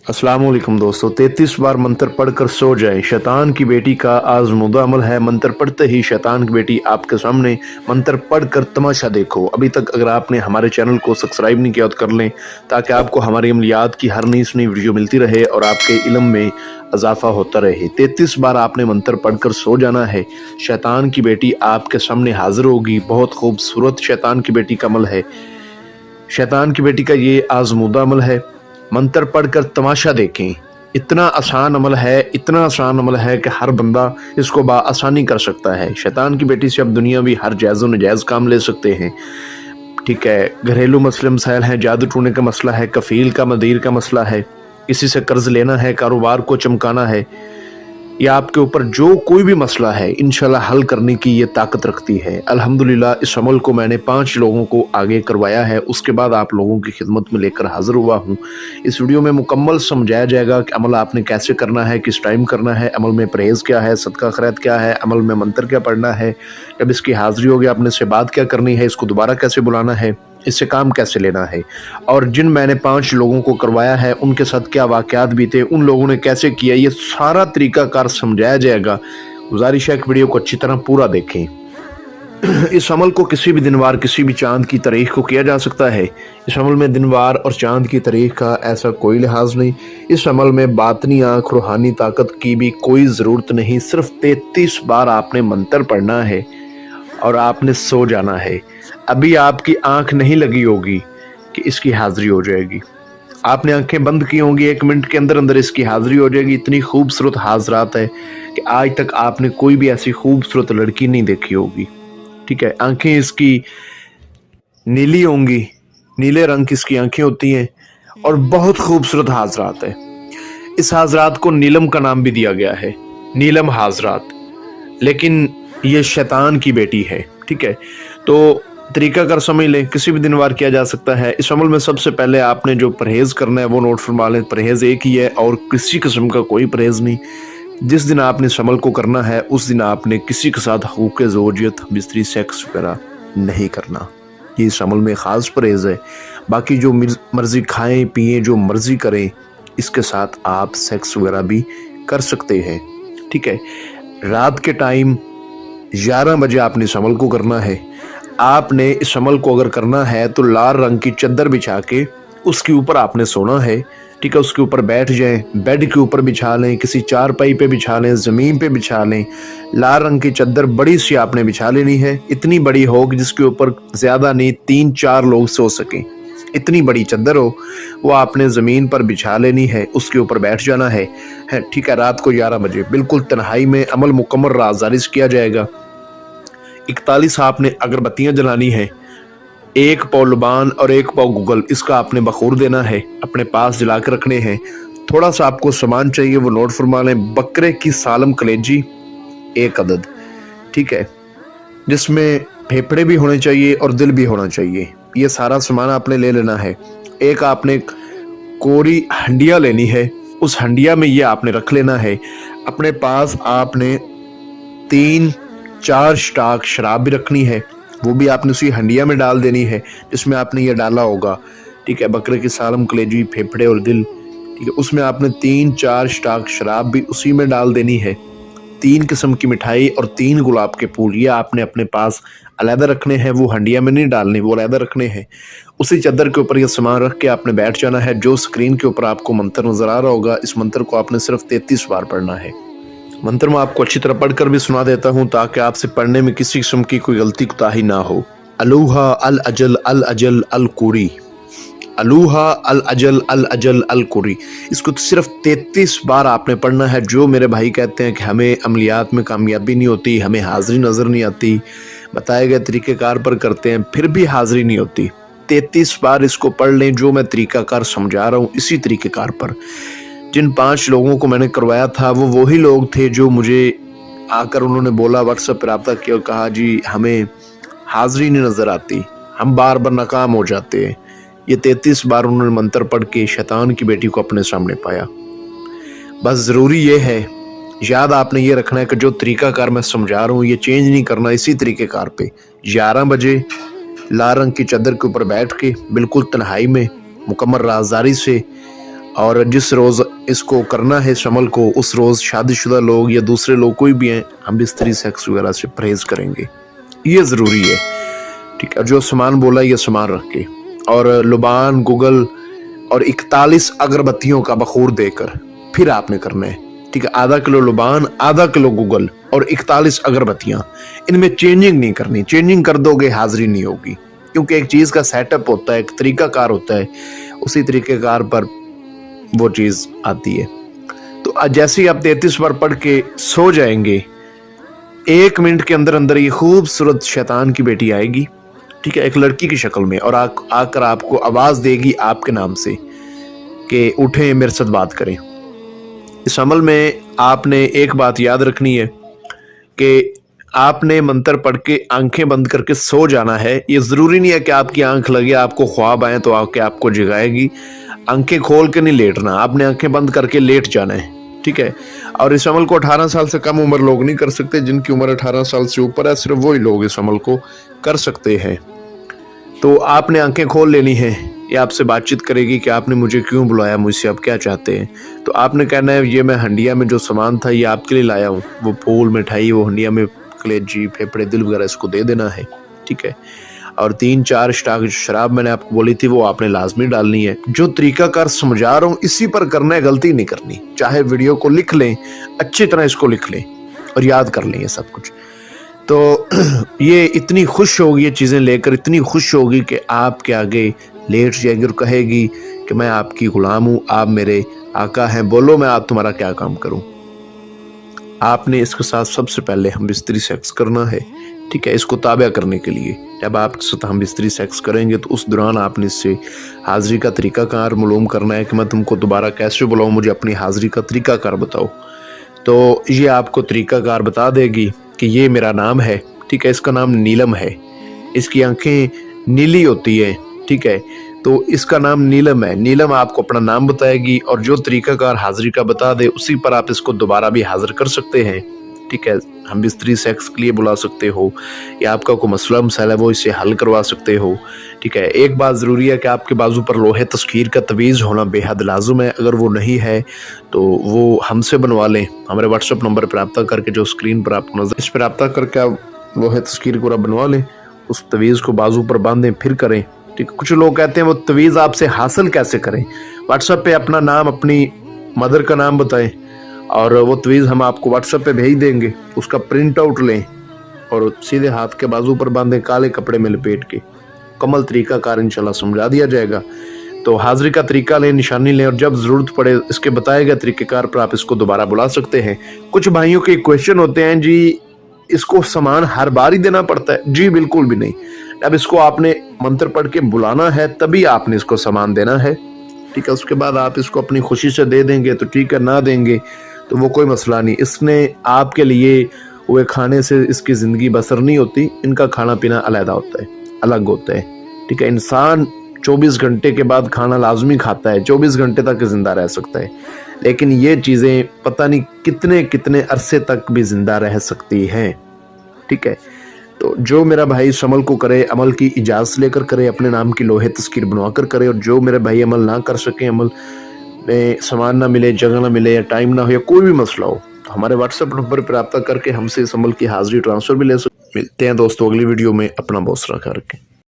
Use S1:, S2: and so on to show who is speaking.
S1: अस्सलाम वालेकुम दोस्तों, 33 बार मंत्र पढ़कर सो जाए। शैतान की बेटी का आज़मूदा अमल है। मंत्र पढ़ते ही शैतान की बेटी आपके सामने। मंत्र पढ़कर तमाशा देखो। अभी तक अगर आपने हमारे चैनल को सब्सक्राइब नहीं किया तो कर लें, ताकि आपको हमारी अमलियात की हर नई सुनी वीडियो मिलती रहे और आपके इल्म में इजाफा होता रहे। 33 बार आपने मंत्र पढ़कर सो जाना है। शैतान की बेटी आपके सामने हाजिर होगी। बहुत खूबसूरत शैतान की बेटी का अमल है। शैतान की बेटी का ये आज़मूदा अमल है। मंत्र पढ़कर तमाशा देखें। इतना आसान अमल है, इतना आसान अमल है कि हर बंदा इसको आसानी कर सकता है। शैतान की बेटी से अब दुनिया भी हर जायज़ नजायज़ काम ले सकते हैं। ठीक है, घरेलू मसले मसाइल हैं, जादू टूने का मसला है, कफील का मदीर का मसला है, किसी से कर्ज लेना है, कारोबार को चमकाना है, या आपके ऊपर जो कोई भी मसला है, इंशाल्लाह हल करने की ये ताकत रखती है। अल्हम्दुलिल्लाह इस अमल को मैंने 5 लोगों को आगे करवाया है। उसके बाद आप लोगों की खिदमत में लेकर हाजिर हुआ हूँ। इस वीडियो में मुकम्मल समझाया जाएगा कि अमल आपने कैसे करना है, किस टाइम करना है, अमल में परहेज़ क्या है, सदका खैरात क्या है, अमल में मंत्र क्या पढ़ना है, जब इसकी हाजिरी होगी आपने इससे बात क्या करनी है, इसको दोबारा कैसे बुलाना है, इससे काम कैसे लेना है, और जिन मैंने 5 लोगों को करवाया है उनके साथ क्या वाक़यात बीते, उन लोगों ने कैसे किया, ये सारा तरीक़ाकार समझाया जाएगा। गुजारिश है कि वीडियो को अच्छी तरह पूरा देखें। इस अमल को किसी भी दिनवार, किसी भी चांद की तारीख को किया जा सकता है। इस अमल में दिनवार और चांद की तारीख का ऐसा कोई लिहाज नहीं। इस अमल में बातनी आँख, रूहानी ताकत की भी कोई ज़रूरत नहीं। सिर्फ 33 बार आपने मंत्र पढ़ना है और आपने सो जाना है। अभी आपकी आंख नहीं लगी होगी कि इसकी हाजिरी हो जाएगी। आपने आंखें बंद की होंगी, 1 मिनट के अंदर अंदर इसकी हाजिरी हो जाएगी। इतनी खूबसूरत हाजरात है कि आज तक आपने कोई भी ऐसी खूबसूरत लड़की नहीं देखी होगी। ठीक है, आंखें इसकी नीली होंगी, नीले रंग की इसकी आंखें होती हैं और बहुत खूबसूरत हाजरात है। इस हाजरात को नीलम का नाम भी दिया गया है, नीलम हाजरात। लेकिन ये शैतान की बेटी है। ठीक है, तो तरीका कर समझ लें, किसी भी दिन वार किया जा सकता है। इस अमल में सबसे पहले आपने जो परहेज़ करना है वो नोट फरमा लें। परहेज़ एक ही है और किसी किस्म का कोई परहेज़ नहीं। जिस दिन आपने इस अमल को करना है उस दिन आपने किसी के साथ हुकूक ज़ौजियत, बिस्तरी, सेक्स वगैरह नहीं करना। ये इस अमल में ख़ास परहेज़ है। बाकी जो मर्ज़ी खाएं पिएं, जो मर्ज़ी करें, इसके साथ आप सेक्स वगैरह भी कर सकते हैं। ठीक है, रात के टाइम 11 बजे आपने इस अमल को करना है। आपने इस अमल को अगर करना है तो लाल रंग की चद्दर बिछा के उसके ऊपर आपने सोना है। ठीक है, उसके ऊपर बैठ जाएं, बेड के ऊपर बिछा लें, किसी चारपाई पे बिछा लें, ज़मीन पे बिछा लें। लाल रंग की चद्दर बड़ी सी आपने बिछा लेनी है। इतनी बड़ी हो कि जिसके ऊपर ज़्यादा नहीं 3-4 लोग सो सकें। इतनी बड़ी चद्दर हो वो आपने ज़मीन पर बिछा लेनी है, उसके ऊपर बैठ जाना है। ठीक है, रात को 11 बजे बिल्कुल तन्हाई में अमल मुकम्मल राज़ारिश किया जाएगा। 41 आपने अगरबत्तियाँ जलानी है। 1 पाव लुबान और 1 पाव गूगल, इसका आपने बखूर देना है, अपने पास जला कर रखने हैं। थोड़ा सा आपको सामान चाहिए, वो नोट फरमा लें। बकरे की सालम कलेजी 1 अदद। ठीक है, जिसमें फेफड़े भी होने चाहिए और दिल भी होना चाहिए। ये सारा सामान आपने ले लेना है। एक आपने कोरी हंडिया लेनी है, उस हंडिया में ये आपने रख लेना है। अपने पास आपने 3-4 स्टाक शराब भी रखनी है, वो भी आपने उसी हंडिया में डाल देनी है जिसमें आपने ये डाला होगा। ठीक है, बकरे की सालम, कलेजी, फेफड़े और दिल। ठीक है, उसमें आपने 3-4 स्टाक शराब भी उसी में डाल देनी है। 3 किस्म की मिठाई और 3 गुलाब के फूल, ये आपने अपने पास अलहदा रखने हैं। वो हंडिया में नहीं डालने, वो अलहदा रखने हैं। उसी चादर के ऊपर ये सामान रख के आपने बैठ जाना है। जो स्क्रीन के ऊपर आपको मंत्र नजर आ रहा होगा, इस मंत्र को आपने सिर्फ 33 बार पढ़ना है। मंत्र मैं आपको अच्छी तरह पढ़कर भी सुना देता हूँ ताकि आपसे पढ़ने में किसी किस्म की कोई गलती कोताही ना हो। अलूहा अल अजल अल अजल अल कुरी, अलूहा अल अजल अल अजल अल कुरी। इसको तो सिर्फ 33 बार आपने पढ़ना है। जो मेरे भाई कहते हैं कि हमें अमलियात में कामयाबी नहीं होती, हमें हाजिरी नज़र नहीं आती, बताए गए तरीक़ेकार पर करते हैं फिर भी हाजिरी नहीं होती, 33 बार इसको पढ़ लें। जो मैं तरीक़ाकार समझा रहा हूँ इसी तरीक़ेकार पर। जिन 5 लोगों को मैंने करवाया था वो वही लोग थे जो मुझे आकर उन्होंने बोला, व्हाट्सएप पर रब्ता किया, कहा जी हमें हाजिरी नहीं नज़र आती, हम बार बार नाकाम हो जाते हैं। ये 33 बार उन्होंने मंत्र पढ़ के शैतान की बेटी को अपने सामने पाया। बस ज़रूरी ये है, याद आपने ये रखना है कि जो तरीक़ाकार मैं समझा रहा हूँ ये चेंज नहीं करना। इसी तरीक़ेकार पे 11 बजे लाल रंग की चादर के ऊपर बैठ के बिल्कुल तन्हाई में मुकम्मल राज़दारी से और जिस रोज़ इसको करना है इस अमल को, उस रोज़ शादीशुदा लोग या दूसरे लोग कोई भी हैं, हम बिस्तरी सेक्स वगैरह से परहेज़ करेंगे, ये ज़रूरी है। ठीक है, जो सामान बोला ये सामान रख के, और लुबान, गुगल और 41 अगरबत्तियों का बखूर देकर फिर आपने करना है। ठीक है, आधा किलो लुबान, आधा किलो गुगल और 41 अगरबत्तियाँ, इनमें चेंजिंग नहीं करनी। चेंजिंग कर दोगे हाजिरी नहीं होगी, क्योंकि एक चीज़ का सेटअप होता है, एक तरीकाकार होता है, उसी तरीक़ेकार पर वो चीज़ आती है। तो जैसे ही आप 33 बार पढ़ के सो जाएंगे, 1 मिनट के अंदर अंदर ये खूबसूरत शैतान की बेटी आएगी, ठीक है, एक लड़की की शक्ल में, और आकर आपको आवाज़ देगी आपके नाम से कि उठें मेरे साथ बात करें। इस अमल में आपने एक बात याद रखनी है कि आपने मंत्र पढ़ के आंखें बंद करके सो जाना है। ये ज़रूरी नहीं है कि आपकी आंख लगे, आपको ख्वाब आए तो आके आपको जगाएगी। आंखें खोल के नहीं लेटना, आपने आंखें बंद करके लेट जाना है। ठीक है, और इस अमल को 18 साल से कम उम्र लोग नहीं कर सकते। जिनकी उम्र 18 साल से ऊपर है, सिर्फ वही लोग इस अमल को कर सकते हैं। तो आपने आंखें खोल लेनी है, ये आपसे बातचीत करेगी कि आपने मुझे क्यों बुलाया, मुझसे आप क्या चाहते हैं। तो आपने कहना है ये मैं हंडिया में जो सामान था ये आपके लिए लाया हूँ, वो फूल, मिठाई, वो हंडिया में कलेजी, फेफड़े, दिल वगैरह इसको दे देना है। ठीक है, और 3-4 स्टाक शराब मैंने आपको बोली थी वो आपने लाजमी डालनी है। जो तरीकाकार समझा रहा हूँ इसी पर करना है, गलती नहीं करनी। चाहे वीडियो को लिख लें, अच्छी तरह इसको लिख लें और याद कर लें ये सब कुछ। तो ये इतनी खुश होगी, ये चीज़ें लेकर इतनी खुश होगी कि आपके आगे लेट जाएगी और कहेगी कि मैं आपकी गुलाम हूँ, आप मेरे आका हैं, बोलो मैं आप तुम्हारा क्या काम करूँ। आपने इसके साथ सबसे पहले हम बिस्तरी सेक्स करना है। ठीक है, इसको ताबा करने के लिए जब आपके साथ हम बिस्तरी सेक्स करेंगे तो उस दौरान आपने इससे हाज़िरी का तरीक़ाकार मालूम करना है कि मैं तुमको दोबारा कैसे बुलाऊँ, मुझे अपनी हाज़िरी का तरीक़ाकार बताओ। तो ये आपको तरीक़ाकार बता देगी कि ये मेरा नाम है। ठीक है, इसका नाम नीलम है, इसकी आंखें नीली होती है। ठीक है, तो इसका नाम नीलम है। नीलम आपको अपना नाम बताएगी और जो तरीक़ाकार हाज़िरी का बता दे उसी पर आप इसको दोबारा भी हाज़िर कर सकते हैं। ठीक है, हम बिस्तरी सेक्स के लिए बुला सकते हो, या आपका कोई मसला मसाइल है वो इससे हल करवा सकते हो। ठीक है, एक बात ज़रूरी है कि आपके बाजू पर लोहे तस्कीर का तवीज़ होना बेहद लाजुम है। अगर वो नहीं है तो वो हमसे बनवा लें, हमारे व्हाट्सएप नंबर पर रब्ता करके, जो स्क्रीन पर आपको नजर, इस पर रब्ता करके आप लोहे तस्कीर को बनवा लें, उस तवीज़ को बाजू पर बांधें फिर करें। ठीक है, कुछ लोग कहते हैं वो तवीज़ आपसे हासिल कैसे करें। व्हाट्सएप पे अपना नाम, अपनी मदर का नाम बताएं और वो तवीज़ हम आपको व्हाट्सएप पे भेज देंगे। उसका प्रिंट आउट लें और सीधे हाथ के बाजू पर बांधें, काले कपड़े में लपेट के। कमल तरीक़ाकार इंशाल्लाह समझा दिया जाएगा। तो हाज़िरी का तरीका लें, निशानी लें, और जब ज़रूरत पड़े इसके बताए गए तरीक़ेकार पर आप इसको दोबारा बुला सकते हैं। कुछ भाइयों के क्वेश्चन होते हैं, जी इसको सामान हर बार ही देना पड़ता है? जी बिल्कुल भी नहीं। अब इसको आपने मंत्र पढ़ के बुलाना है, तभी आपने इसको सामान देना है। ठीक है, उसके बाद आप इसको अपनी खुशी से दे देंगे तो ठीक है, ना देंगे तो वो कोई मसला नहीं। इसने आपके लिए हुए खाने से इसकी ज़िंदगी बसर नहीं होती। इनका खाना पीना अलग होता है, अलग होता है। ठीक है, इंसान 24 घंटे के बाद खाना लाजमी खाता है, 24 घंटे तक ज़िंदा रह सकता है, लेकिन ये चीज़ें पता नहीं कितने कितने अरसे तक भी ज़िंदा रह सकती हैं। ठीक है, तो जो मेरा भाई इस अमल को करे, अमल की इजाज़त लेकर करे, अपने नाम की लोहे तस्कीर बनवा कर करे। और जो मेरे भाई अमल ना कर सकें, अमल में सामान ना मिले, जगह ना मिले, या टाइम ना हो, या कोई भी मसला हो, तो हमारे व्हाट्सएप नंबर पर रब्ता करके हमसे इस अमल की हाज़िरी ट्रांसफ़र भी ले सकते। मिलते हैं दोस्तों अगली वीडियो में। अपना बहुत सारा ख्याल रखें।